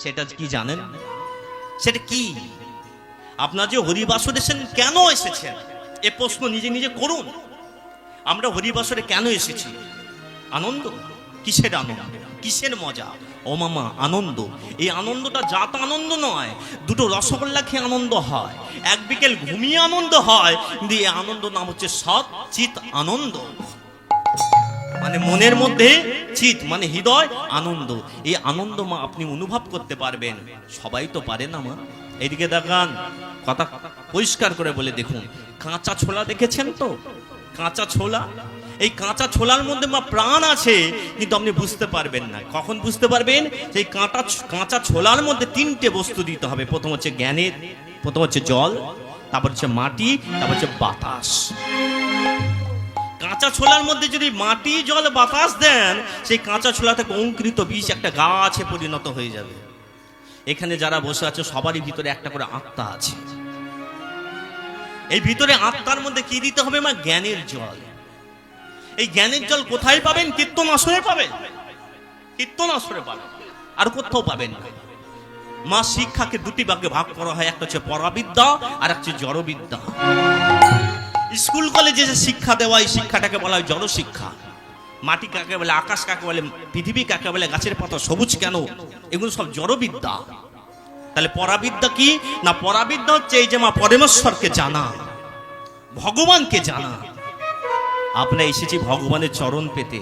সেটা কি জানেন? সেটা কি? আপনার যে হরিবাসরে এসেছেন, কেন এসেছেন এ প্রশ্ন নিজে নিজে করুন। আমরা হরিবাসরে কেন এসেছি? আনন্দ। কিসের আনন্দ? কিসের মজা? ও মামা, আনন্দ। এই আনন্দটা জাত আনন্দ নয়। দুটো রসগোল্লা খেয়ে আনন্দ হয়, এক বিকেল ঘুমিয়ে আনন্দ হয়, কিন্তু এই আনন্দ নাম হচ্ছে সৎ চিত আনন্দ। মানে মনের মধ্যে চিত মানে হৃদয় আনন্দ। এই আনন্দ মা আপনি অনুভব করতে পারবেন। সবাই তো পারে না মা। এইদিকে দেখান, কথা পরিষ্কার করে বলে দেখুন। কাঁচা ছোলা দেখেছেন তো? কাঁচা ছোলা, এই কাঁচা ছোলার মধ্যে মা প্রাণ আছে, কিন্তু আপনি বুঝতে পারবেন না। কখন বুঝতে পারবেন? সেই কাঁচা ছোলার মধ্যে তিনটে বস্তু দিতে হবে। প্রথম হচ্ছে জ্ঞানের, প্রথম হচ্ছে জল, তারপর হচ্ছে মাটি, তারপর হচ্ছে বাতাস। কাঁচা ছোলার মধ্যে যদি মাটি, জল, বাতাস দেন, সেই কাঁচা ছোলা থেকে অঙ্কুরিত বীজ একটা গাছে পরিণত হয়ে যাবে। এখানে যারা বসে আছে সবারই ভিতরে একটা করে আত্মা আছে। এই ভিতরে আত্মার মধ্যে কি দিতে হবে মা? জ্ঞানের জল। এই জ্ঞানের জল কোথায় পাবেন? কীর্তন আসরে পাবেন। কীর্তন আসরে পাবেন, আর কোথাও পাবেন না। মা শিক্ষাকে দুটি ভাগে ভাগ করা হয়, একটা হচ্ছে পরাবিদ্যা আর একটা হচ্ছে জড়বিদ্যা। স্কুল কলেজে যে শিক্ষা দেওয়া, এই শিক্ষাটাকে বলা হয় জড় শিক্ষা। মাটি কাকে বলে, আকাশ কাকে বলে, পৃথিবী কাকে বলে, গাছের পাতা সবুজ কেন, এগুলো সব জড়বিদ্যা। তাহলে পরাবিদ্যা কি না? পরাবিদ্যা হচ্ছে এই যে মা পরমেশ্বরকে জানা, ভগবানকে জানা। আমরা এসেছি ভগবানের চরণ পেতে,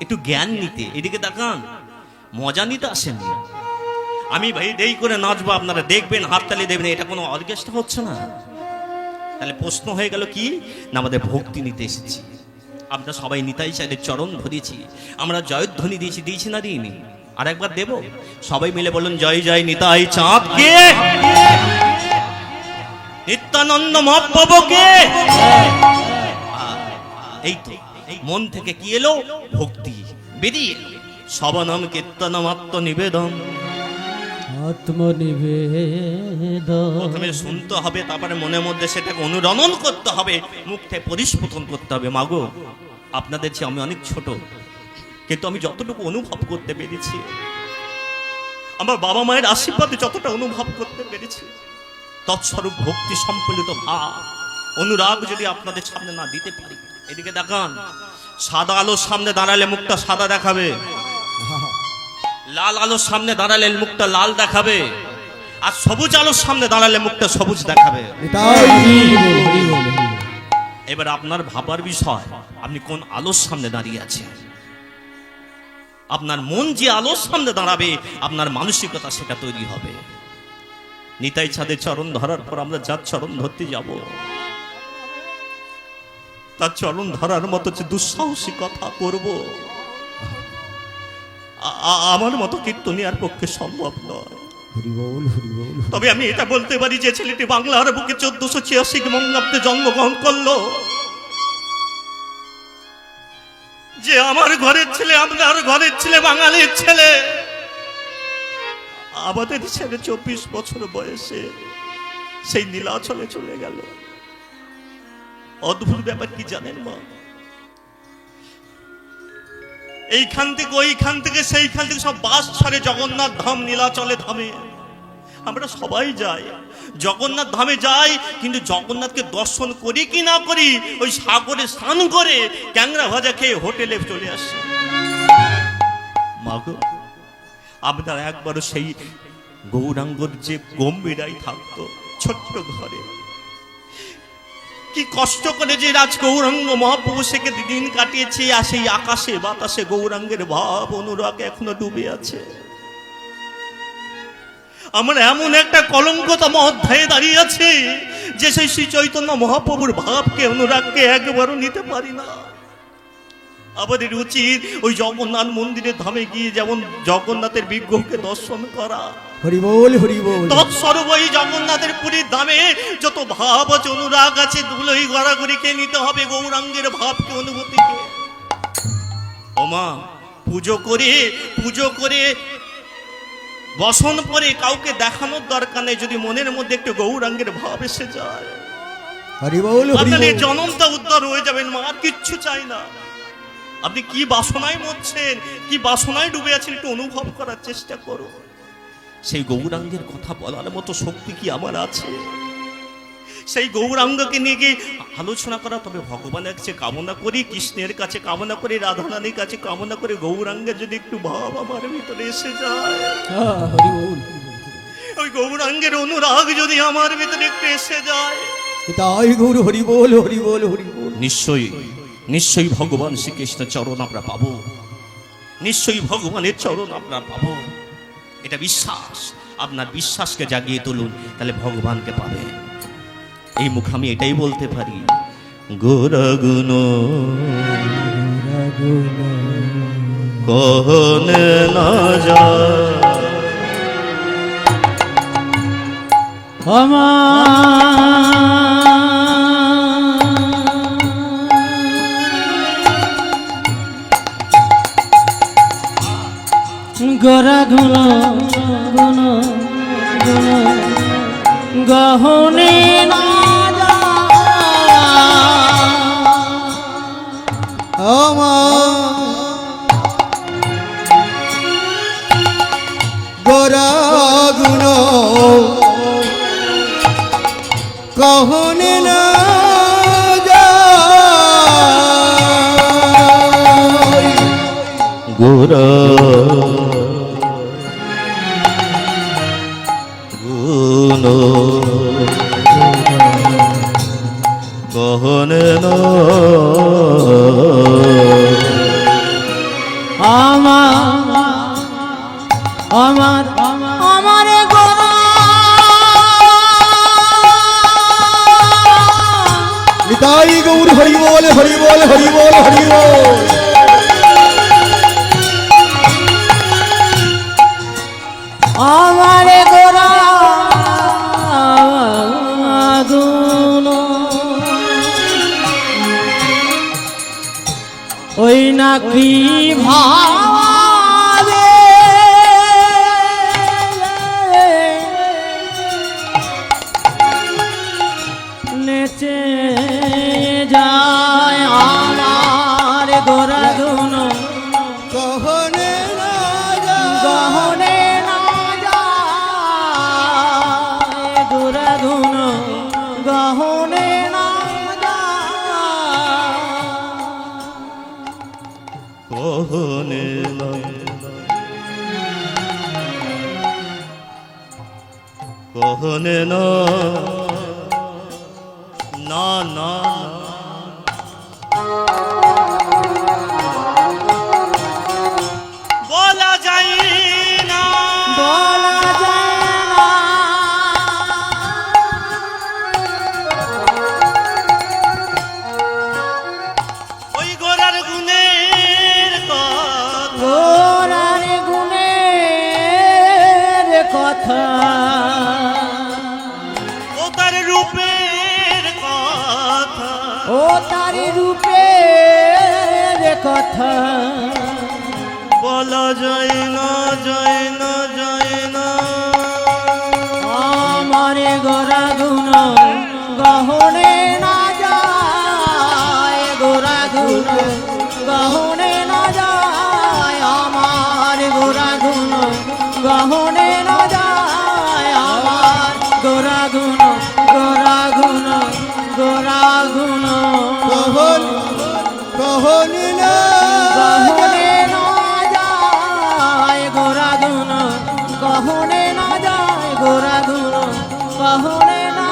একটু জ্ঞান নিতে। এদিকে দেখান, মজা নিতে আসেননি। আমি ভাই দেরি করে নাচবো, আপনারা দেখবেন, হাততালি দেবেন, এটা কোনো অর্কেস্ট্রা হচ্ছে না। তাহলে প্রশ্ন হয়ে গেল কি না, আমাদের ভক্তি নিতে এসেছি। আমরা সবাই নিতাই চাইলে চরণ ধরেছি, আমরা জয়ধ্বনি দিয়েছি, দিয়েছি না দিইনি? আর একবার দেব, সবাই মিলে বলুন জয় জয় নিতাই চাঁদকে, নিত্যানন্দ মহাপ্রভুকে। এই তো মন থেকে কি এলো? ভক্তি বেরিয়ে এলো। সবনাম কীর্তনম আত্মনিবেদন, আত্মনিবেদন। প্রথমে শুনতে হবে, তারপরে মনের মধ্যে সেটাকে অনুরণন করতে হবে, মুখে পরিস্ফুটন করতে হবে। মাগো, আপনাদের চেয়ে আমি অনেক ছোট, কিন্তু আমি যতটুকু অনুভব করতে পেরেছি, আমার বাবা মায়ের আশীর্বাদে যতটা অনুভব করতে পেরেছি, তৎস্বরূপ ভক্তি সম্পলিত ভাব, অনুরাগ যদি আপনাদের সামনে না দিতে পারি। এদিকে দেখান, সাদা আলোর সামনে দাঁড়ালে মুখটা সাদা দেখাবে, লাল আলোর সামনে দাঁড়ালে মুখটা লাল দেখাবে, আর সবুজ আলোর সামনে দাঁড়ালে মুখটা সবুজ দেখাবে। এবার আপনার ভাবার বিষয়, আপনি কোন আলোর সামনে দাঁড়িয়ে আছেন। আপনার মন যে আলোর সামনে দাঁড়াবে, আপনার মানসিকতা সেটা তৈরি হবে। নিতাই চাঁদের চরণ ধরার পর আমরা যার চরণ ধরতে যাব, তার চরণ ধরার মতো যে দুঃসাহসী কথা করব, আমার মতো কীর্তনিয়ার পক্ষে সম্ভব নয়। তবে আমি এটা বলতে পারি, যে ছেলেটি বাংলার বুকে 1486 বঙ্গাব্দে জন্মগ্রহণ করলো, যে আমার ঘরের ছেলে, আপনার ঘরের ছেলে, বাঙালির ছেলে, আমাদের ছেলে 24 বছর বয়সে সেই নীলাচলে চলে গেল। অদ্ভুত ব্যাপার কি জানেন মা? এইখান থেকে ওইখান থেকে সেইখান থেকে সব বাস ছাড়ে জগন্নাথ ধাম, নীলাচলে ধামে আমরা সবাই যাই। জগন্নাথ ধামে যাই, কিন্তু জগন্নাথকে দর্শন করি কি না করি, ওই সাগরে স্নান করে ক্যাংরা ভাজা খেয়ে হোটেলে চলে আসি। মাগো, আপনার একবারও সেই গৌরাঙ্গর যে গম্ভীরাই থাকতো ছোট্ট ঘরে, কি কষ্ট করে যে রাজ গৌরাঙ্গ মহাপ্রভু সেকে দিন কাটিয়েছে, আর সেই আকাশে বাতাসে গৌরাঙ্গের ভাব অনুরাগ এখনো ডুবে আছে। আমরা এমন একটা কলঙ্কতম অধ্যায়ে দাঁড়িয়ে আছি, যে সেই শ্রী চৈতন্য মহাপ্রভুর ভাবকে, অনুরাগকে একবারও নিতে পারি না। আমাদের উচিত ওই জগন্নাথ মন্দিরের ধামে গিয়ে যেমন জগন্নাথের বিগ্রহকে দর্শন করা, হরিবোল হরিবোল, তৎস্বরূপ ওই জগন্নাথের পুরীর ধামে যত ভাব আছে, অনুরাগ আছে, দুলোই গড়াগড়িকে নিতে হবে গৌরাঙ্গের ভাবকে, অনুভূতিকে। ওমা, পুজো করে বসন পরে কাউকে দেখানোর দরকার নেই, যদি মনের মধ্যে একটু গৌরাঙ্গের ভাব এসে যায়, হরিবোল আপনার এই হরিবোল। জনমটা উদ্ধার হয়ে যাবেন মা। আর কিচ্ছু চাই না। আপনি কি বাসনায় মরছেন, কি বাসনায় ডুবে আছেন, একটু অনুভব করার চেষ্টা করুন। সেই গৌরাঙ্গের কথা বলার মতো শক্তি কি আমার আছে? সেই গৌরাঙ্গকে নিয়ে গিয়ে আলোচনা করা, তবে ভগবানের কাছে কামনা করি, কৃষ্ণের কাছে কামনা করি, রাধারানীর কাছে কামনা করি, গৌরাঙ্গের যদি একটু ভাব আমার ভিতরে এসে যায়, হরি বল। ওই গৌরাঙ্গের অনুরাগ যদি আমার ভিতরে একটু এসে যায়, তাই গৌর হরি বল, হরি বল, হরি বল। নিশ্চয়ই নিশ্চয়ই ভগবান শ্রীকৃষ্ণের চরণ আমরা পাবো, নিশ্চয়ই ভগবানের চরণ আমরা পাবো। এটা বিশ্বাস, আপনার বিশ্বাসকে জাগিয়ে তুলুন, তাহলে ভগবানকে পাবেন। এই মুখে আমি এটাই বলতে পারি, গোরগুণ কহনে না যায়। গোরা গুণ গুণ গুণ গহনে না গোরা গুণ কহনে না গোরা গুণ কহনে না আমার আমার গোরা নিতাই গৌর হরি বল, হরি বল, হরি বল, হরি বল। আমার গোরা গুণ ওই নাকি ভাবে নেচে যায় আমার গোরা গুণ গহনে না গহনে না যায় গোরা গুণ গহনে না কহনে না কহনে না না না বলা যায় না, বলা যায় না ওই গোরার গুণের কথা, গোরার গুণের কথা ও তার রূপের কথা, ও তার রূপের কথা বলা যায় না, যায় না, যায় না। আমার গোরা গুণ গহনে না যায় গোরা গুণ গহনে না যায় আমার গোরা গুণ গহনে না যায় আমার গোরা গুণ গোরা গুণ গোরা গুণ গহনে না গহনে না যায় গোরা গুণ গহনে না যায় গোরা গুণ গহনে না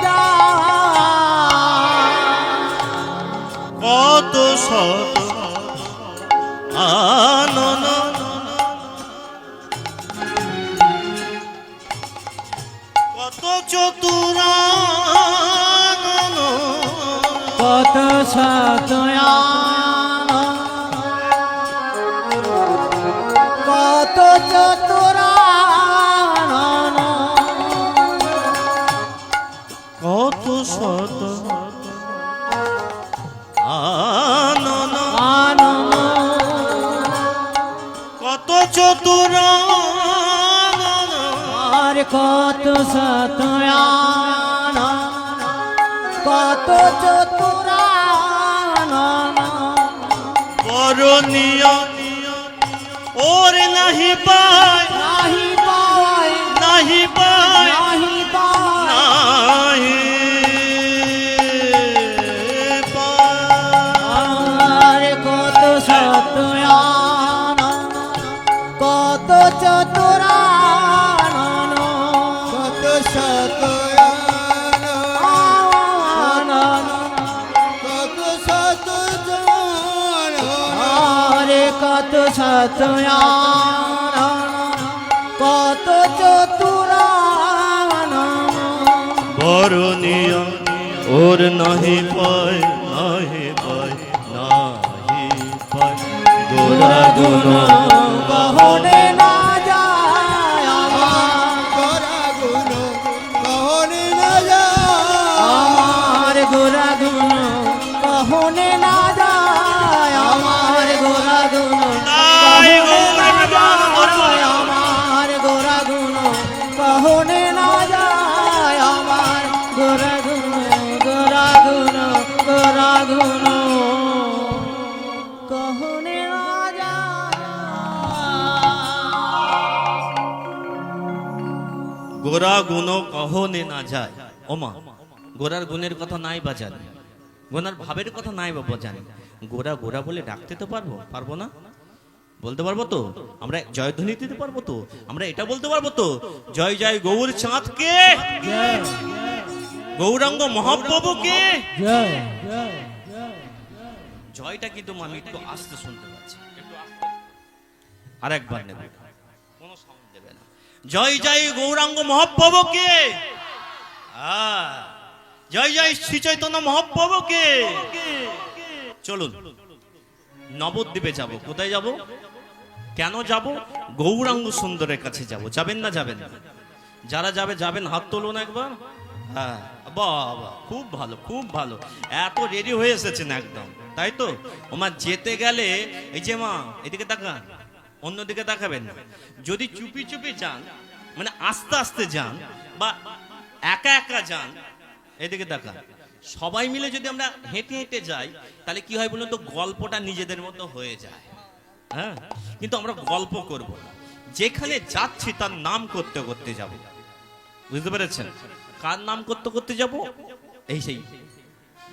যায় কত শত আনন কত চতুরানন কত সতয়ান কত চতুরান কত শত আনন আনন কত চতুরানন আর কত সতয়ান কত চতুরান বরণীয় ওর নাহি পায় নাহি পাওয়ায় কত সতয়ান কত চতুরান বরণীয় ওর নাহি পায় নাহি পায় নাহি পায় গোরা গুণ কহনে না যায় গোরা গুণ কহনে না যায় আমার গোরা গুণ কহনে না যায় আমার গোরা গুণ তাই গৌর প্রেমানন্দ আমার গোরা গুণ কহনে না যায় আমার গোরা গুণ গোরা গুণ গোরা গুণ কহনে না যায় গোরা গুণ কহনে না যায়। ওমা গোরার গুণের কথা নাই বা জানি, গোরার ভাবের কথা নাই বাবা জানি, গোরা গোরা বলে ডাকতে তো পারবো না? বলতে পারবো তো? আমরা জয়ধ্বনি দিতে পারবো তো? আমরা এটা বলতে পারবো তো, জয় জয় গৌর চাঁদকে, গৌরাঙ্গ মহাপ্রভুকে। জয়টা কিন্তু আমি একটু আস্তে শুনতে পাচ্ছি, আর একবার নেব, কোনো সাউন্ড দেবে না। জয় জয় গৌরাঙ্গ মহাপ্রভুকে, জয় জয় শ্রী চৈতন্য মহাপ্রভুকে। চলুন নবদ্বীপে যাব। কোথায় যাব? কেন যাব? গৌরাঙ্গ সুন্দরের কাছে যাব। যাবেন না যাবেন না? যারা যাবেন হাত তুলুন একবার। হ্যাঁ বাবা, খুব ভালো খুব ভালো, এত রেডি হয়ে এসেছেন একদম, তাই তো? ওমা যেতে গেলে এই যে মা এদিকে তাকান, অন্যদিকে তাকাবেন না। যদি চুপি চুপি যান, মানে আস্তে আস্তে যান বা একা একা যান, এদিকে তাকান, সবাই মিলে যদি আমরা হেঁটে হেঁটে যাই তাহলে কি হয় বলুন তো, গল্পটা নিজেদের মতো হয়ে যায়। হ্যাঁ, কিন্তু আমরা গল্প করব না, যেখানে যাচ্ছি তার নাম করতে করতে যাব। বুঝতে পেরেছেন? কার নাম করতে করতে যাব? এই সেই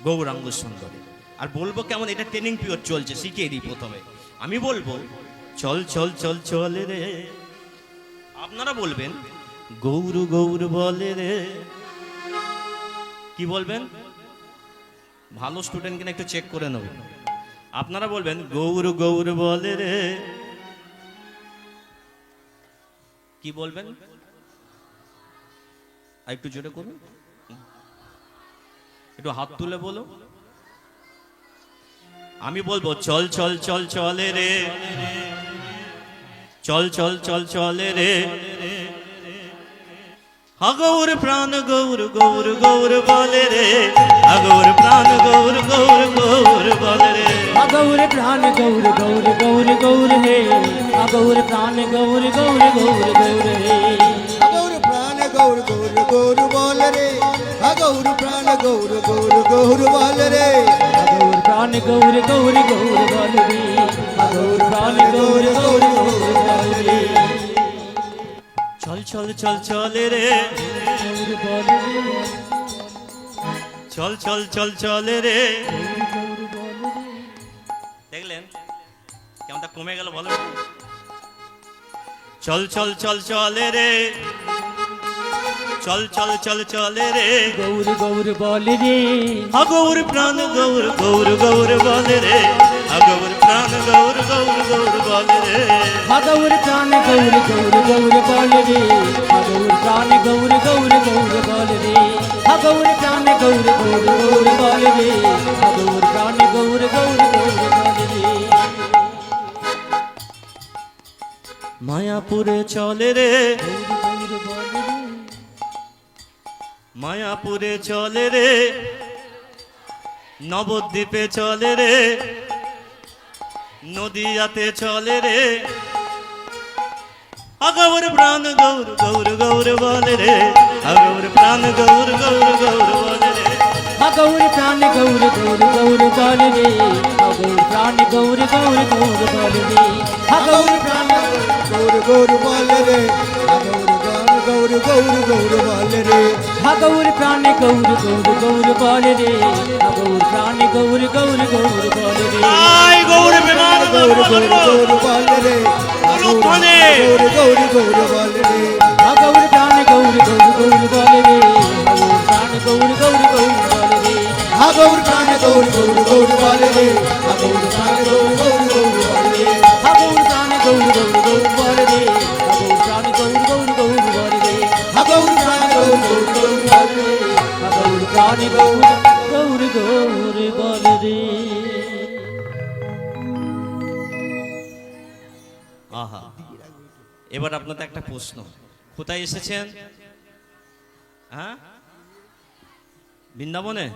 গৌরাঙ্গ সুন্দর। আর বলবো কেমন, এটা ট্রেনিং পিরিয়ড চলছে, শিখিয়ে দিই। প্রথমে আমি বলবো চল চল চল চলে রে, আপনারা বলবেন গৌর গৌর বলে রে। কি বলবেন? ভালো স্টুডেন্ট কিনা একটু চেক করে নেবেন। আপনারা বলবেন গৌর গৌর বলে রে। কি বলবেন? আর একটু জোরে করুন, একটু হাত তুলে বলো। আমি বলবো চল চল চল চলে রে, চল চল চল চলে রে, আগৌর প্রাণ গৌর গৌর গৌর বলে রে, আগৌর প্রাণ গৌর গৌর গৌর বলে রে, আগৌর প্রাণ গৌর গৌর গৌর গৌর হে, আগৌর প্রাণ গৌর গৌর গৌর গৌর হে, গৌর প্রাণ গৌর গৌর গৌর বল রে গৌর প্রাণ গৌর গৌর গৌর বল রে আগৌর প্রাণ গৌর গৌর গৌর বল রে, আগৌর প্রাণ গৌর গৌর গৌর বল রে, চল চল চল চলে রে, গৌর বল রে, চল চল চল চলে রে। গৌর বল রে। দেখলেন কেমনটা কমে গেল বলো? চল চল চল চলে রে, চল চল চল চলে রে, গৌর গৌর বল রে, আগৌর প্রাণ গৌর গৌর গৌর বলে রে, আগৌর প্রাণ গৌর গৌর গৌর বলে রে, আগৌর প্রাণ গৌর গৌর গৌর বল রে, আগৌর প্রাণ গৌর গৌর গৌর বল রে, আগৌর প্রাণ গৌর গৌর গৌর বল রে, আগৌর প্রাণ গৌর গৌর গৌর বল রে, মায়াপুরে চলে রে, গৌর বল রে, মায়াপুরে চলে রে, নবদ্বীপে চলে রে, নদিয়াতে চলে রে, আগৌর প্রাণ গৌর গৌর গৌর বলে রে, আগৌর প্রাণ গৌর গৌর গৌর বলে রে, আগৌর প্রাণ গৌর গৌর গৌর বল রে, আগৌর প্রাণ গৌর গৌর গৌর বল রে, আগৌর প্রাণ গৌর গৌর বল রে গৌর গান গৌর গৌর গৌর বল রে আগৌর প্রাণ গৌর গৌর গৌর বল রে, আগৌর প্রাণ গৌর গৌর গৌর বল রে, আয় গৌর বিমান গৌর গৌর গৌর বল রে গৌর গৌর গৌর বল রে আগৌর প্রাণ গৌর গৌর গৌর বল রে, আগৌর প্রাণ গৌর গৌর গৌর বল রে, গৌর প্রাণ গৌর গৌর গৌর বল রে গৌর প্রাণ গৌর গৌর গৌর বল রে প্রাণে গৌর গৌর গৌর বলে রে। আহা, এবার আপনাদের একটা প্রশ্ন, কোথায় এসেছেন? হ্যাঁ, বৃন্দাবনে,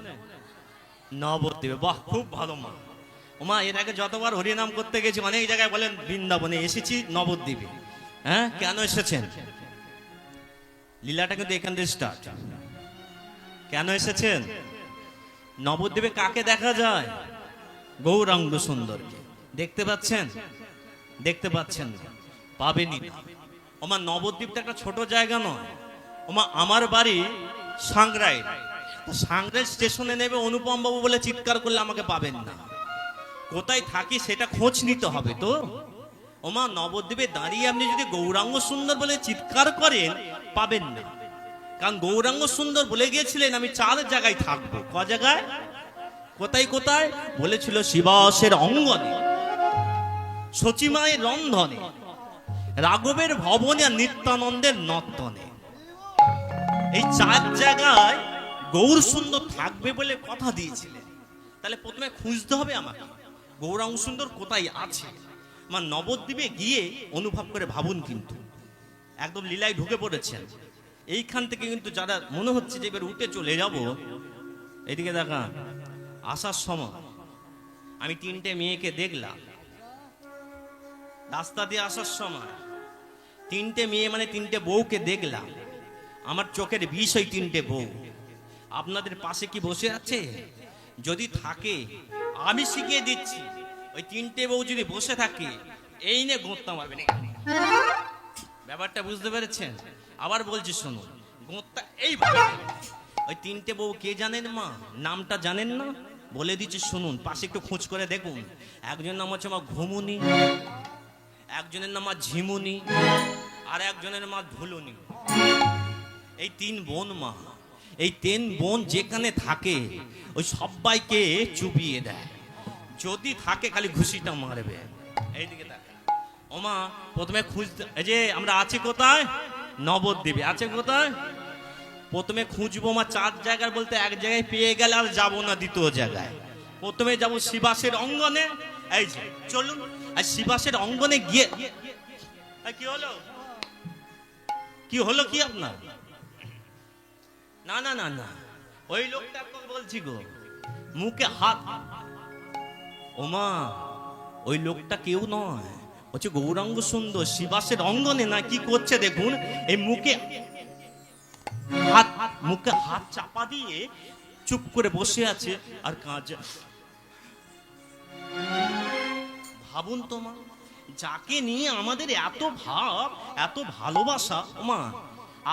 নবদ্বীপে। বাহ, খুব ভালো মা। ওমা, এর আগে যতবার হরিনাম করতে গেছি অনেক জায়গায় বলেন বৃন্দাবনে, এসেছি নবদ্বীপে। হ্যাঁ, কেন এসেছেন? লীলাটা কিন্তু এখান থেকে স্টার্ট। কেন এসেছেন? নবদ্বীপে কাকে দেখা যায়? গৌরাঙ্গ সুন্দরকে। দেখতে পাচ্ছেন? দেখতে পাচ্ছেন না, পাবেনই না। ওমা, নবদ্বীপটা একটা ছোট জায়গা নয়। ওমা, আমার বাড়ি সাংগ্রাই। সাংগ্রাই স্টেশনে নেবে অনুপম বাবু বলে চিৎকার করলে আমাকে পাবেন না। কোথায় থাকি সেটা খোঁজ নিতে হবে তো। ওমা, নবদ্বীপে দাঁড়িয়ে আপনি যদি গৌরাঙ্গ সুন্দর বলে চিৎকার করেন, পাবেন না। কারণ গৌরাঙ্গ সুন্দর বলে গিয়েছিলেন আমি 4 জায়গায় থাকবো। ক জায়গায়? কোথায় কোথায় বলেছিল? শিবাসের অঙ্গনে, সচিমায়ের রন্ধনে, রাঘবের ভবনে, আর নিত্যানন্দের নর্তনে। এই 4 জায়গায় গৌর সুন্দর থাকবে বলে কথা দিয়েছিলেন। তাহলে প্রথমে খুঁজতে হবে আমাকে গৌরাঙ্গ সুন্দর কোথায় আছে। আমার নবদ্বীপে গিয়ে অনুভব করে ভাবুন, কিন্তু একদম লীলায় ঢুকে পড়েছেন। এইখান থেকে কিন্তু যারা মনে হচ্ছে যে এবার উঠে চলে যাব, এদিকে দেখা, আসার সময় আমি 3টে মেয়েকে দেখলাম রাস্তা দিয়ে আসার সময়। 3টে মেয়ে মানে 3টে বউকে দেখলাম। আমার চোখের বিষ ওই 3টে বউ। আপনাদের পাশে কি বসে আছে? যদি থাকে আমি শিখিয়ে দিচ্ছি। ওই 3টে বউ যদি বসে থাকে, এই নিয়ে গোঁত্তা মারবেন। ব্যাপারটা বুঝতে পেরেছেন? আবার বলছি শুনুন, গোঁত্তা এইভাবে। ওই 3টে বউ কে জানেন মা? নামটা জানেন না? বলে দিচ্ছি শুনুন, পাশে একটু খোঁজ করে দেখুন। একজনের নাম হচ্ছে মা ঘুমুনি, একজনের নাম মা ঝিমুনি, আর একজনের মা ধুলুনি। এই 3 বোন মা। এই 3 বোন যেখানে থাকে ওই সবাইকে চুপিয়ে দেয়। যদি থাকে খালি ঘুষিটা মারবে। এইদিকে দেখেন ওমা, প্রথমে খুঁজতে, এই যে আমরা আছি কোথায়? নবদ্বীপে। আছে কোথায়? প্রথমে খুঁজবো মা 4 জায়গায়, বলতে 1 জায়গায় পেয়ে গেলে আর যাবো না 2য় জায়গায়। প্রথমে যাব শিবাসের অঙ্গনে। এই যে চলুন, আর শিবাসের অঙ্গনে গিয়ে কি হলো? কি হলো কি আপনার? না না না না, ওই লোকটা বলছি গো, মুখে হাত। ওমা, ওই লোকটা কেউ নয়, হচ্ছে গৌরাঙ্গ সুন্দর। শিবাসের অঙ্গনে না কি করছে দেখুন। এই মুখে হাত চাপা দিয়ে চুপ করে বসে আছে আর কাঁদছে। ভাবুন তো মা, যাকে নিয়ে আমাদের এত ভাব, এত ভালোবাসা। ওমা,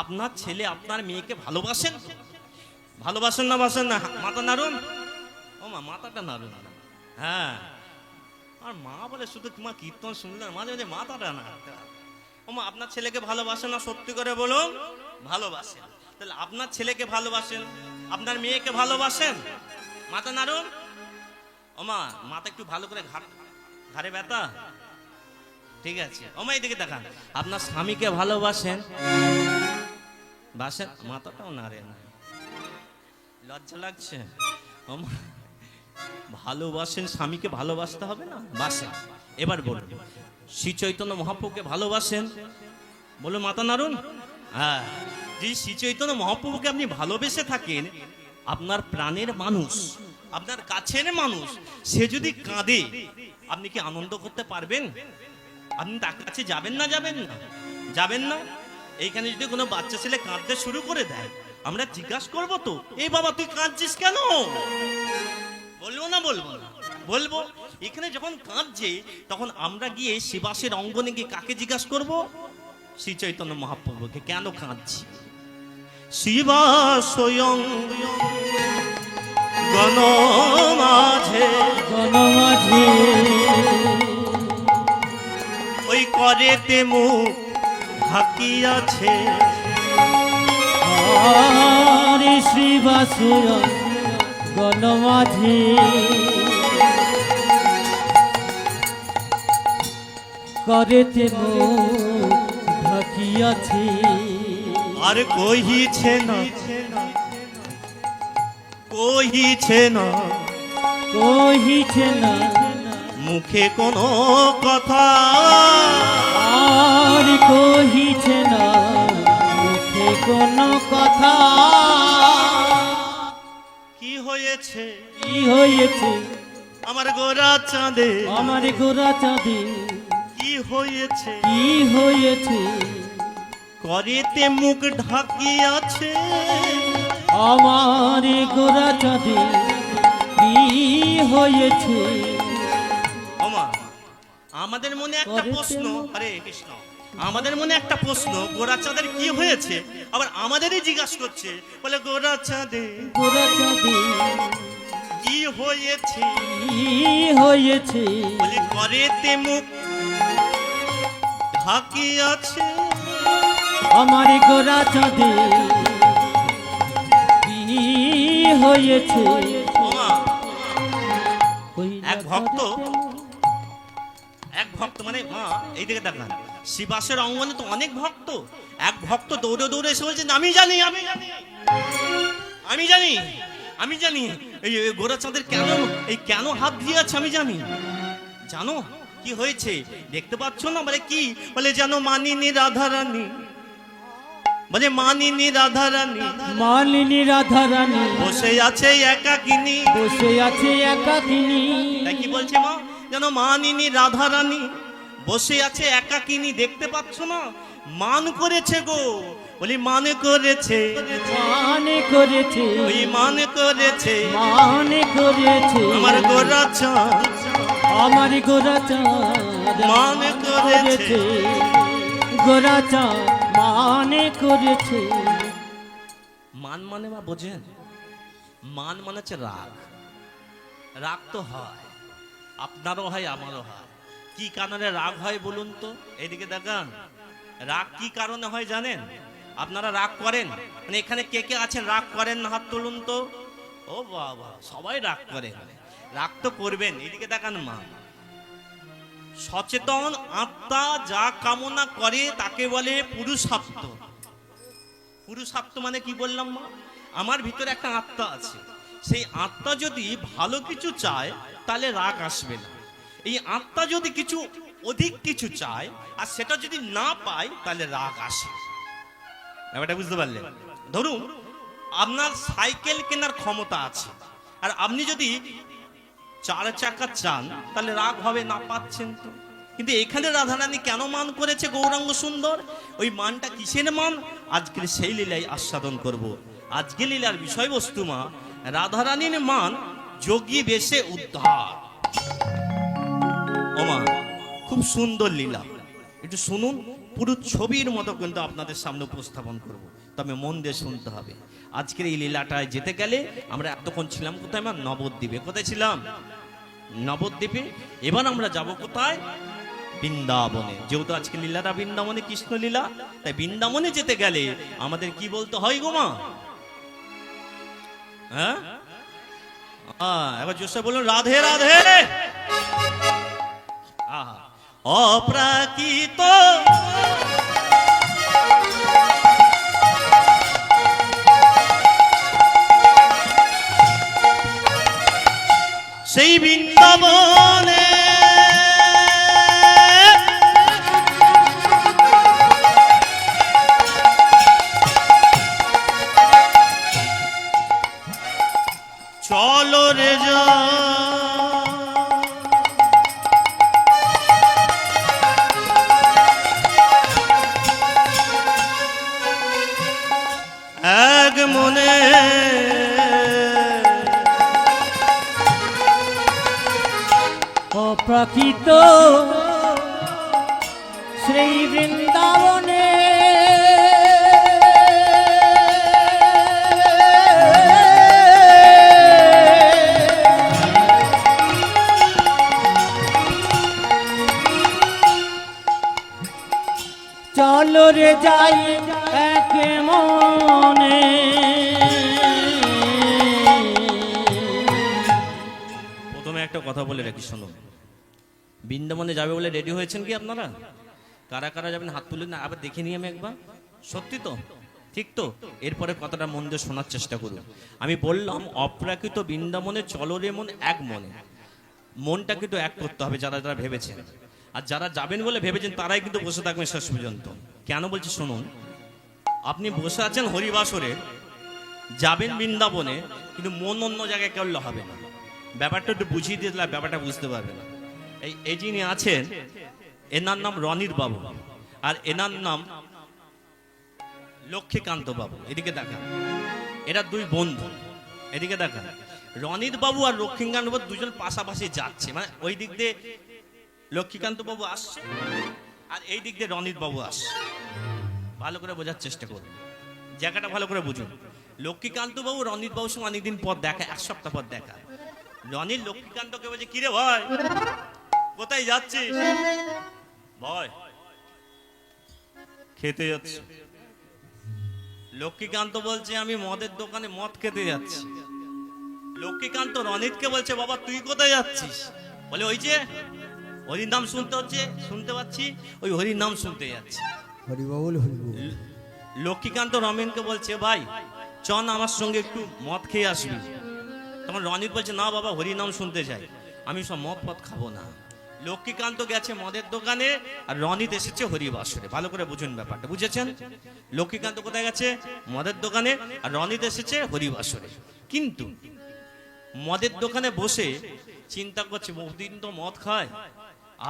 আপনার ছেলে আপনার মেয়েকে ভালোবাসেন? ভালোবাসেন না বাসেন না? মাথা নাড়ুন। ওমা, মাথাটা নাড়ুন। হ্যাঁ, আর মা বলে শুধু তোমার কীর্তন শুনলে মাঝে মাঝে মাথাটা না। ওমা, আপনার ছেলেকে ভালোবাসেন না? সত্যি করে বলুন, ভালোবাসেন। তাহলে আপনার ছেলেকে ভালোবাসেন, আপনার মেয়েকে ভালোবাসেন? মাথা নাড়ুন। ওমা, মাথা একটু ভালো করে ঘাড়ে ব্যথা? ঠিক আছে। ওমা, এইদিকে দেখান, আপনার স্বামীকে ভালোবাসেন? বাসেন? মাথাটাও নাড়ে না, লজ্জা লাগছে। ওমা, ভালোবাসেন, স্বামীকে ভালোবাসতে হবে না? বাসেন। এবার বলুন, শ্রী চৈতন্য মহাপ্রভুকে ভালোবাসেন? বলুন, মাথা নাড়ুন। হ্যাঁ, যে শ্রী চৈতন্য মহাপ্রভুকে আপনি ভালোবেসে থাকেন, আপনার প্রাণের মানুষ, আপনার কাছের মানুষ, সে যদি কাঁদে, আপনি কি আনন্দ করতে পারবেন? আপনি তার কাছে যাবেন না? যাবেন না? যাবেন না? এইখানে যদি কোনো বাচ্চা ছেলে কাঁদতে শুরু করে দেয়, আমরা জিজ্ঞাসা করবো তো, এই বাবা তুই কাঁদছিস কেন? বলবো না? বলবো না? বলবো। এখানে যখন কাঁদছে, তখন আমরা গিয়ে শিবাসের অঙ্গনে গিয়ে কাকে জিজ্ঞাসা করবো? শ্রী চৈতন্য মহাপ্রভুকে কেন কাঁদছি। শিবাস গণ মাঝে ওই করেতে মুখ ঢাকিয়াছে। হরে শিবাস গণ মাঝে করেতে মুখ ঢাকিয়াছে। আর কহিছে না কহিছে না কহিছে না মুখে কোনো কথা, আর কহিছে না মুখে কোনো কথা। কি হয়েছে কি হয়েছে আমার গোরা চাঁদে, আমার গোরা চাঁদে, কি হয়েছে কি হয়েছে করেতে মুখ ঢাকিয়াছে, আমার গোরা চাঁদে, কি হয়েছে। ওমা আমাদের মনে একটা করেতে প্রশ্ন, মুখ- হরে কৃষ্ণ, আমাদের মনে একটা প্রশ্ন, গোরা চাঁদের কি হয়েছে, আবার আমাদেরই জিজ্ঞাসা করছে, বলে গোরা চাঁদে গোরা চাঁদে, কি হয়েছে, কি হয়েছে বলে করেতে মুখ ঢাকিয়াছে, আমার গোরা চাঁদে, কি হয়েছে। ওমা এক ভক্ত, এক ভক্ত মানে মা এইদিকে দেখান, শিবাসের অঙ্গনে তো অনেক ভক্ত, এক ভক্ত দৌড়ে দৌড়ে এসে বলছে আমি জানি আমি জানি আমি জানি আমি জানি এই গোরা চাঁদের কেন হাত দিয়ে আছে আমি জানি। জানো কি হয়েছে দেখতে পাচ্ছ না, বলে কি, বলে জানো মানিনী রাধারানী, বলে মানিনী রাধারানী মালিনী রাধারানী বসে আছে একাকিনী, বসে আছে একাকিনী, তাই কি বলছে মা, যেন মানিনী রাধারানী বসে আছে একাকিনী, দেখতে পাচ্ছ না, মান করেছে গো, বলি মান করেছে, মানে করেছে, ওই মান করেছে মানে করেছে আমার গোরা চাঁদ, আমার গোরা চাঁদ মান করেছে। গোরা চাঁদ মানে করেছে। মান মানে মা বোঝেন, মান মানে হচ্ছে রাগ, রাগ তো হয়, আপনারও হয় আমারও হয়। কি কারণে রাগ হয় বলুন তো, এইদিকে দেখান, রাগ কি কারণে হয় জানেন? আপনারা রাগ করেন, মানে এখানে কে কে আছেন রাগ করেন না, হাত তুলুন তো। ও বাবা, সবাই রাগ করে, রাগ তো করবেন। এইদিকে দেখান মা, সচেতন আত্মা যা কামনা করে তাকে বলে পুরুষার্থ। পুরুষার্থ মানে কি বললাম মা, আমার ভিতরে একটা আত্মা আছে, সেই আত্মা যদি ভালো কিছু চায় তাহলে রাগ আসবে না। এই আত্মা যদি কিছু অধিক কিছু চায় আর সেটা যদি না পায় তাহলে রাগ আসে। ব্যাপারটা বুঝতে পারলেন? ধরুন আপনার সাইকেল কেনার ক্ষমতা আছে, আর আপনি যদি 4 চাকা চান তাহলে রাগ হবে, না পাচ্ছেন তো। কিন্তু এখানে রাধারানী কেন মান করেছে গৌরাঙ্গ সুন্দর, ওই মানটা কিসের মান, আজকের সেই লীলায় আস্বাদন করব। আজকে লীলার বিষয়বস্তু মা রাধারানীর মান যোগী বেশে উদ্ধার। ও মা খুব সুন্দর লীলা, একটু শুনুন, পুরো ছবির মতো কিন্তু আপনাদের সামনে উপস্থাপন করব, তবে মন দিয়ে শুনতে হবে। আজকের এই লীলাটায় যেতে গেলে আমরা এতক্ষণ ছিলাম কোথায় মা, নবদ্বীপে। কোথায় ছিলাম? নবদ্বীপে। এবার আমরা যাব কোথায়? বৃন্দাবনে। যেহেতু আজকে লীলাটা বৃন্দাবনে, কৃষ্ণ লীলা, তাই বৃন্দাবনে যেতে গেলে আমাদের কি বলতে হয় গো মা? হ্যাঁ, এবার জোসে বলুন রাধে রাধে। আহা, অপ্রাকৃত সেই বৃন্দাবনে চলো রে যা, এক মনে অপ্রাকৃত শ্রী বৃন্দাবনে চলো রে যাই এক মনে। প্রথমে একটা কথা বলে রাখি, শোনো, বৃন্দাবনে যাবে বলে রেডি হয়েছেন কি আপনারা? কারা কারা যাবেন হাত তুলে না, আবার দেখে নিই আমি একবার। সত্যি তো? ঠিক ঠিক তো? এরপরে কথাটা মন দিয়ে শোনার চেষ্টা করুন। আমি বললাম অপ্রাকৃত বৃন্দাবনে চলো রে মন এক মনে। মনটা কিন্তু এক করতে হবে যারা যারা ভেবেছেন। আর যারা যাবেন বলে ভেবেছেন তারাই কিন্তু বসে থাকবেন শেষ পর্যন্ত। কেন বলছি শুনুন। আপনি বসে আছেন হরিবাসরে, যাবেন বৃন্দাবনে, কিন্তু মন অন্য জায়গায় করলে হবে না। ব্যাপারটা একটু বুঝিয়ে দিয়ে দিলে ব্যাপারটা বুঝতে পারবে না। এই যিনি আছেন এনার নাম রনির বাবু, আর এনার নাম লক্ষ্মীকান্ত বাবু। এদিকে দেখান, এরা দুই বন্ধু। এদিকে দেখান, রনির বাবু আর লক্ষ্মীকান্ত বাবু দুজন পাশাপাশি যাচ্ছে, মানে ওই দিক দিয়ে লক্ষ্মীকান্ত বাবু আসছে আর এই দিক দিয়ে রনির বাবু আসছে। ভালো করে বোঝার চেষ্টা করুন, জায়গাটা ভালো করে বুঝুন। লক্ষ্মীকান্ত বাবু রনির বাবুর সঙ্গে অনেকদিন পর দেখা, এক সপ্তাহ পর দেখা। রনির লক্ষ্মীকান্তকে বলছে, কিরে ভাই কোথায় যাচ্ছিস? ভয় খেতে যাচ্ছি। লক্ষ্মীকান্ত বলছে, আমি মদের দোকানে মদ খেতে যাচ্ছি। লক্ষ্মীকান্ত রনিতকে বলছে, বাবা তুই কোথায় যাচ্ছিস? বলে, ওই যে হরির নাম শুনতে পাচ্ছি, ওই হরির নাম শুনতে যাচ্ছি। হরিবল হরিবল। লক্ষ্মীকান্ত রমেনকে বলছে, ভাই চল আমার সঙ্গে একটু মদ খেয়ে আসবি। তখন রনিত বলছে, না বাবা হরি নাম শুনতে চাই, আমি সব মদ পদ খাবো না। লক্ষ্মীকান্ত গেছে মদের দোকানে আর রনিত এসেছে হরিবাসরে। ভালো করে বুঝুন ব্যাপারটা, বুঝেছেন? লক্ষ্মীকান্ত কোথায় গেছে? মদের দোকানে, আর রনিত এসেছে হরিবাসরে। কিন্তু মদের দোকানে বসে চিন্তা করছে, বহুদিন তো মদ খায়,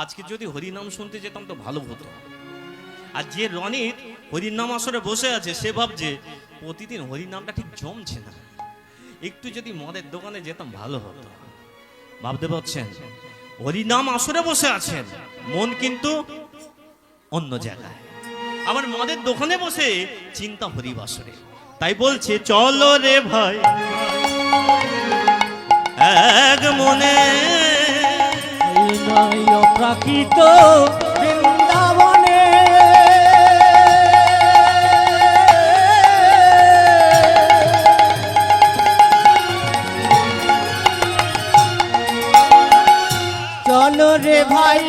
আজকে যদি হরিনাম শুনতে যেতাম তো ভালো হতো। আর যে রনিত হরিনাম আসরে বসে আছে সে ভাবছে, প্রতিদিন হরিনামটা ঠিক জমছে না, একটু যদি মদের দোকানে যেতাম ভালো হতো। ভাবতে পারছেন? হরিনাম আসরে বসে আছেন, মন কিন্তু অন্য জায়গায়। আবার মদের দোকানে বসে চিন্তা হরিবাসরে। তাই বলছে, চলো রে ভাই এক মনে। এই নয় অপ্রাকৃত বৃন্দাবনে, চলো রে ভাই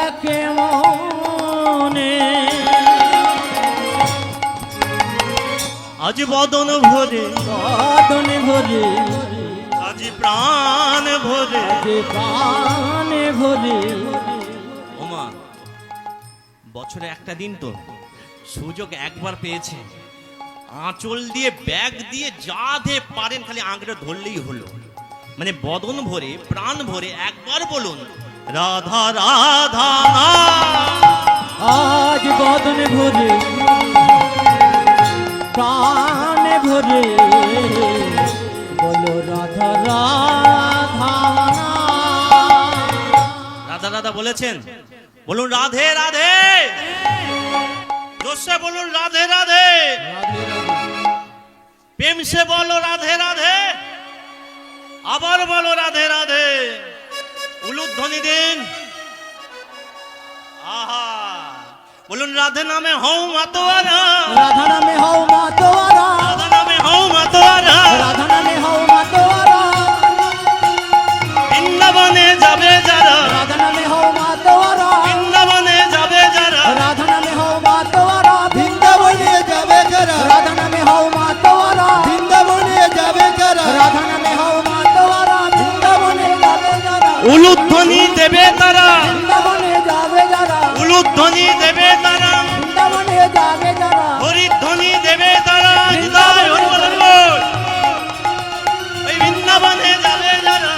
এক মনে। আজ বদন ভরে, বদন ভরে, আজ প্রাণ ভরে, যে প্রাণ ভরে। ওমা, বছরে একটা দিন তো সুযোগ একবার পেয়েছে, আঁচল দিয়ে ব্যাগ দিয়ে যা দে পারেন খালি আঁকড়ে ধরলেই হলো। মানে বদন ভরে প্রাণ ভরে একবার বলুন, রাধা রাধা। আজ বদন ভরে প্রাণ ভরে, বলো রাধা রাধা। রাধা রাধা বলেছেন, বলুন রাধে রাধে। জোরসে বলুন রাধে রাধে। প্রেম সে বলো রাধে রাধে। আবার বলো রাধে রাধে। উলুধ্বনি দিন। আহা, বলুন রাধে নামে হও মাতোয়ারা। রাধা নামে হও মাতোয়ারা, রাধা নামে হও মাতোয়ারা। রাধা নামে হও মাতোয়ারা। বৃন্দাবনে যাবে যারা, রাধা নামে হও মাতোয়ারা। বৃন্দাবনে যাবে যারা, রাধা নামে হও মাতোয়ারা। বৃন্দাবনে যাবে যারা, রাধা নামে হও মাতোয়ারা। বৃন্দাবনে যাবে যারা, রাধা নামে হও মাতোয়ারা। বৃন্দাবনে যাবে যারা, উলুধ্বনি দেবে তারা, বৃন্দাবনে যাবে যারা, উলুধ্বনি দেবে তারা, বৃন্দাবনে যাবে যারা, হরিধ্বনি দেবে তারা। হৃদয় হরি বল হরি বল। ওই বৃন্দাবনে যাবে যারা,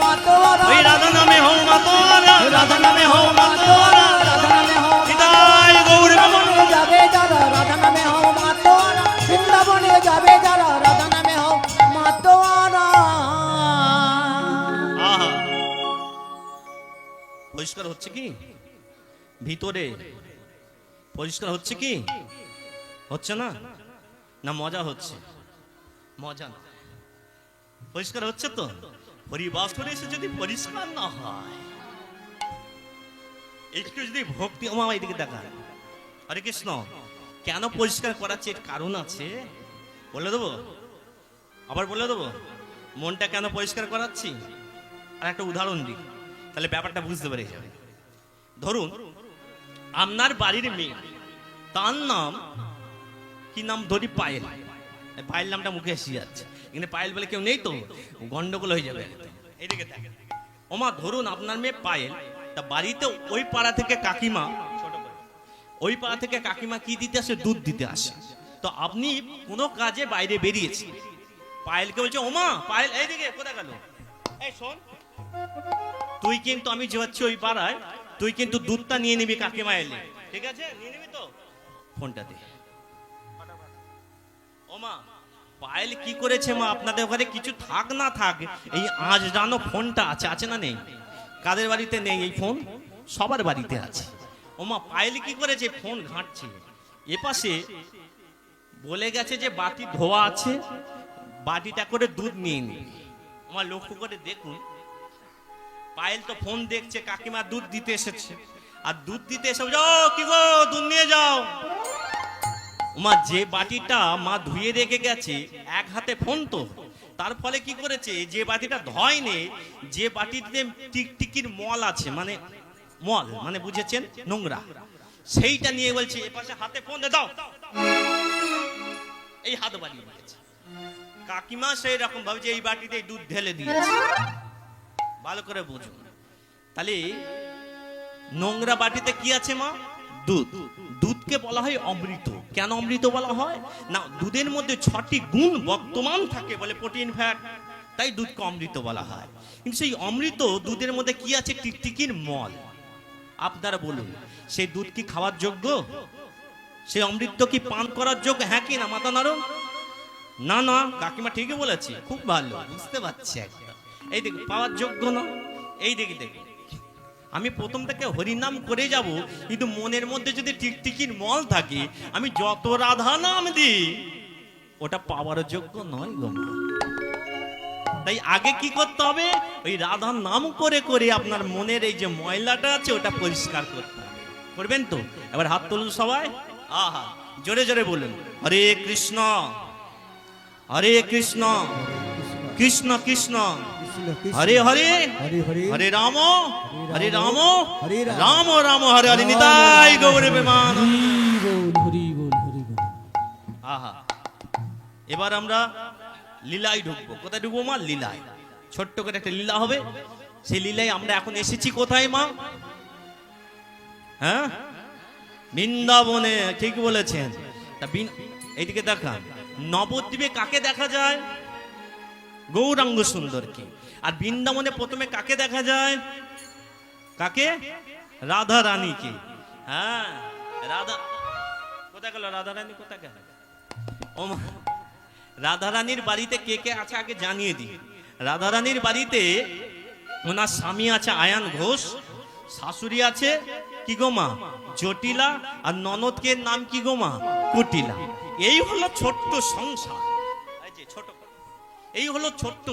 মাতোয়ারা। ওই রাধা নামে হও মাতোয়ারা, রাধা নামে হও মাতোয়ারা। রাধা নামে হও হৃদয় গৌর বৃন্দাবনে যাবে যারা, রাধা নামে হও মাতোয়ারা। বৃন্দাবনে যাবে যারা, রাধা নামে হও মাতোয়ারা। আহা, পরিষ্কার হচ্ছে কি? ভিতরে পরিষ্কার হচ্ছে কি? হচ্ছে না? না মজা হচ্ছে? মজা না, পরিষ্কার হচ্ছে তো? হরিবাসরে এসে যদি পরিষ্কার না হয়, একটু যদি ভক্তি, ও মামা এদিকে দেখা, হরে কৃষ্ণ, কেন পরিষ্কার করাচ্ছে এর কারণ আছে, বলে দেবো? আবার বলে দেবো মনটা কেন পরিষ্কার করাচ্ছি? আর একটা উদাহরণ দিই, তাহলে ব্যাপারটা বুঝতে পেরে যাবে। ধরুন আপনার বাড়ির মেয়ে, তার নাম কি নাম ধরি? পায়েল। এই পায়েল নামটা মুখে এসে যাচ্ছে, কিন্তু পায়েল বলে কেউ নেই তো, গন্ডগোল হয়ে যাবে একদম। এইদিকে দেখেন, ওমা ধরুন আপনার মেয়ে পায়েল, তা বাড়িতে ওই পাড়া থেকে কাকিমা, ছোট করে ওই পাড়া থেকে কাকিমা কি দিতে আসে? দুধ দিতে আসে। তো আপনি কোনো কাজে বাইরে বেরিয়েছেন, পায়েলকে বলছে ওমা পায়েল এইদিকে, কোথায় গেল? এই শোন, তুই কিন্তু, আমি যাচ্ছি ওই পাড়ায়, তুই কিন্তু দুধটা নিয়ে নিবি কাকিমা এলে, ঠিক আছে? নিয়ে নিবি তো? ফোনটা দে। ওমা পায়েল কি করেছে মা, আপনাদের ঘরে কিছু থাক না থাক, এই আজ জানো ফোনটা আছে, আছে না নেই? কাদের বাড়িতে নেই এই ফোন? সবার বাড়িতে আছে। ওমা পায়েল কি করেছে? ফোন ঘাঁটছে, এপাশে বলে গেছে যে বাটি ধোয়া আছে, বাটিটা করে দুধ নিয়ে নি। আমার লক্ষ্য করে দেখুন, পায়েল তো ফোন দেখছে, কাকিমা দুধ দিতে এসেছে, আর দুধ দিতে এসে যাও কি গো দুধ নিয়ে যাও। মা যে বাটিটা মা ধুয়ে রেখে গেছে, এক হাতে ফোন তো, তার ফলে কি করেছে, যে বাটিটা ধয়নি, যে বাটিতে টিকটিকির মল আছে, মানে মল মানে বুঝেছেন, নোংরা, সেইটা নিয়ে বলছে এপাশে হাতে ফোন দে দাও, এই হাত বাড়িয়ে দিয়েছে। কাকিমা সেই রকম ভাবে যে এই বাটিতে দুধ ঢেলে দিয়েছে। ভালো করে বুঝুন, তাহলে নোংরা বাটিতে কি আছে মা? দুধ। দুধকে বলা হয় অমৃত। কেন অমৃত বলা হয়? না, দুধের মধ্যে 6টি গুণ বর্তমান থাকে বলে, প্রোটিন, ফ্যাট, তাই দুধকে অমৃত বলা হয়। কিন্তু সেই অমৃত দুধের মধ্যে কি আছে? টিকটিকির মল। আপনারা বলুন, সেই দুধ কি খাওয়ার যোগ্য? সেই অমৃত কি পান করার যোগ্য? হ্যাঁ কি না? মাথা নাড়ুন। না না, কাকিমা ঠিকই বলেছে, খুব ভালো বুঝতে পারছি একদম। এই দেখ, পাওয়ার যোগ্য না। এই দেখি দেখি, আমি প্রথম থেকে হরিনাম করে যাব, কিন্তু মনের মধ্যে যদি টিকটিকির মল থাকে, আমি যত রাধা নাম দিই, ওটা পাওয়ার যোগ্য নয় গো মা। তাই আগে কি করতে হবে? ওই রাধা নাম করে করে আপনার মনের এই যে ময়লাটা আছে, ওটা পরিষ্কার করতে হবে। করবেন তো? এবার হাত তুলুন সবাই, আহা জোরে জোরে বলুন, হরে কৃষ্ণ হরে কৃষ্ণ কৃষ্ণ কৃষ্ণ হরে হরে হরে রাম হরে রাম রাম রাম হরে হরে, নিতাই গৌর বিমান। হরি বল, হরি বল। আহা, এবার আমরা লীলায় ঢুকবো। কোথায় ঢুকবো মা? লীলায়। ছোট্ট করে একটা লীলা হবে, সেই লীলায় আমরা এখন এসেছি কোথায় মা? হ্যাঁ, বৃন্দাবনে। ঠিক বলেছেন। তা এইদিকে দেখা, নবদ্বীপে কাকে দেখা যায়? গৌরাঙ্গ সুন্দরকে। আর বৃন্দাবনে প্রথমে কাকে দেখা যায়? কাকে? রাধা রানীকে। হ্যাঁ, রাধা কোথায় গেল? রাধা রানী কোথায় গেল? ও মা, রাধা রানীর বাড়িতে কে কে আছে আগে জানিয়ে দিই। রাধা রানীর বাড়িতে ওনার স্বামী আছে আয়ান ঘোষ, শাশুড়ি আছে কি গো মা? জটিলা, আর ননদকে নাম কি গো মা? কুটিলা। এই হলো ছোট্ট সংসার। এই যে ছোট, এই হলো ছোট্ট